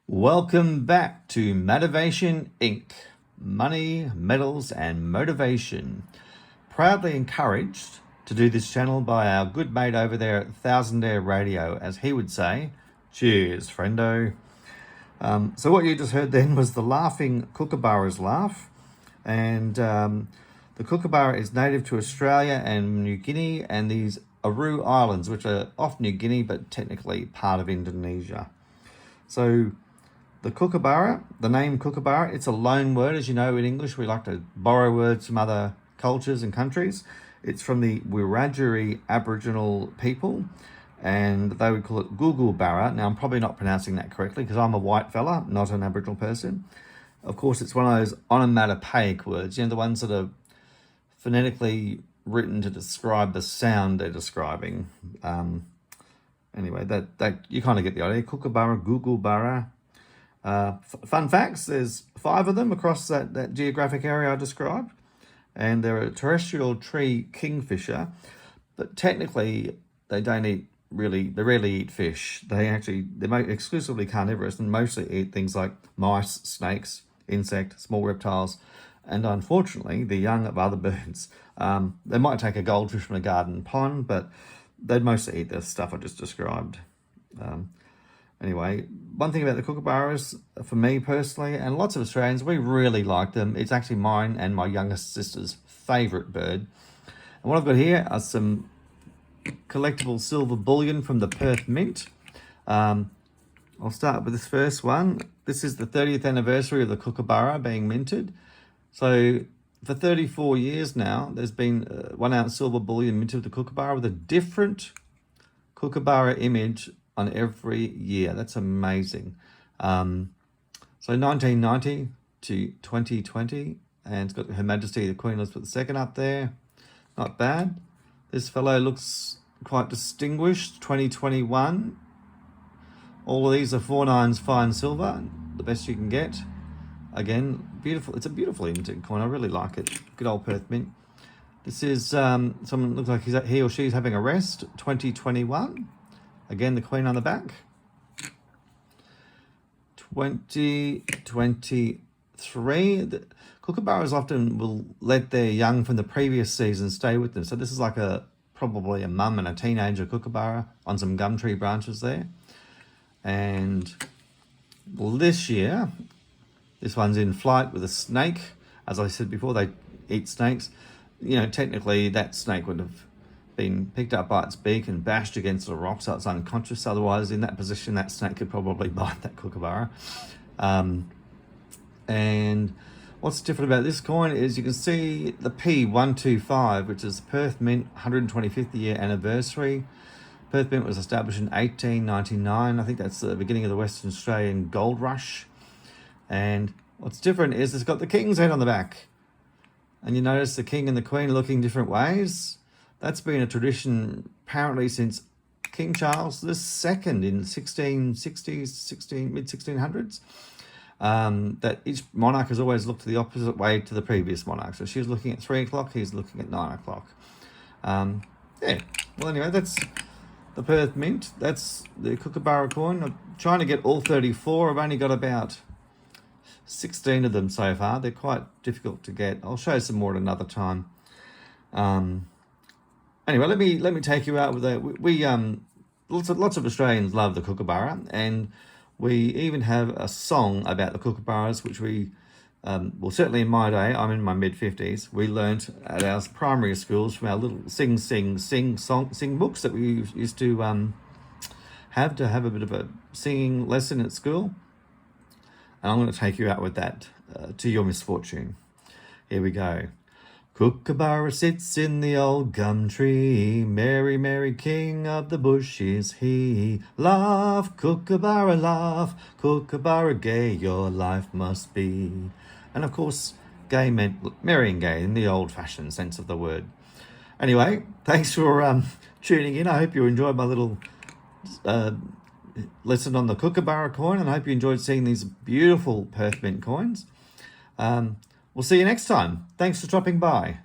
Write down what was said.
Welcome back to Motivation Inc. Money, Medals and Motivation. Proudly encouraged to do this channel by our good mate over there at Thousand Air Radio, as he would say. Cheers, friendo. So what you just heard then was the laughing kookaburras laugh. And the kookaburra is native to Australia and New Guinea and these Aru Islands, which are off New Guinea but technically part of Indonesia. So the kookaburra, the name kookaburra, it's a loan word. As you know, in English, we like to borrow words from other cultures and countries. It's from the Wiradjuri Aboriginal people, and they would call it kookaburra. Now, I'm probably not pronouncing that correctly because I'm a white fella, not an Aboriginal person. Of course, it's one of those onomatopoeic words, the ones that are phonetically written to describe the sound they're describing. Anyway, that you kind of get the idea. Kookaburra, kookaburra. Fun facts, there's 5 of them across that geographic area I described. And they're a terrestrial tree kingfisher. But technically, they rarely eat fish. They exclusively carnivorous and mostly eat things like mice, snakes, insects, small reptiles, and unfortunately, the young of other birds. They might take a goldfish from a garden pond, but they'd mostly eat the stuff I just described. Anyway, one thing about the kookaburras, for me personally, and lots of Australians, we really like them. It's actually mine and my youngest sister's favourite bird. And what I've got here are some collectible silver bullion from the Perth Mint. I'll start with this first one. This is the 30th anniversary of the kookaburra being minted. So for 34 years now, there's been 1 ounce silver bullion minted with the kookaburra with a different kookaburra image on every year. That's amazing. So 1990 to 2020, and it's got Her Majesty the Queen Elizabeth II up there. Not bad. This fellow looks quite distinguished. 2021. All of these are 4/9 fine silver, the best you can get. Again, beautiful. It's a beautiful minted coin. I really like it. Good old Perth Mint. This is someone looks like he or she's having a rest. 2021. Again, the Queen on the back. 2023. The kookaburras often will let their young from the previous season stay with them. So this is like probably a mum and a teenager kookaburra on some gum tree branches there. And this year, this one's in flight with a snake. As I said before, they eat snakes. Technically that snake would have been picked up by its beak and bashed against a rock so it's unconscious. Otherwise, in that position, that snake could probably bite that kookaburra. And what's different about this coin is you can see the P125, which is Perth Mint 125th year anniversary. Perth Mint was established in 1899. I think that's the beginning of the Western Australian gold rush. And what's different is it's got the king's head on the back. And you notice the king and the queen looking different ways. That's been a tradition apparently since King Charles II in 1660s, mid-1600s. That each monarch has always looked the opposite way to the previous monarch. So she's looking at 3 o'clock, he's looking at 9 o'clock. Well, anyway, that's the Perth Mint. That's the kookaburra coin. I'm trying to get all 34. I've only got about 16 of them so far. They're quite difficult to get. I'll show some more at another time. Anyway, let me take you out with lots of Australians love the kookaburra, and we even have a song about the kookaburras, which we certainly in my day, I'm in my mid-50s, we learnt at our primary schools from our little sing books that we used to have a bit of a singing lesson at school. And I'm going to take you out with that to your misfortune. Here we go. Kookaburra sits in the old gum tree, merry, merry king of the bush is he. Laugh, kookaburra, gay your life must be. And of course, gay meant merry and gay in the old-fashioned sense of the word. Anyway, thanks for tuning in. I hope you enjoyed my little lesson on the kookaburra coin, and I hope you enjoyed seeing these beautiful Perth Mint coins. We'll see you next time. Thanks for dropping by.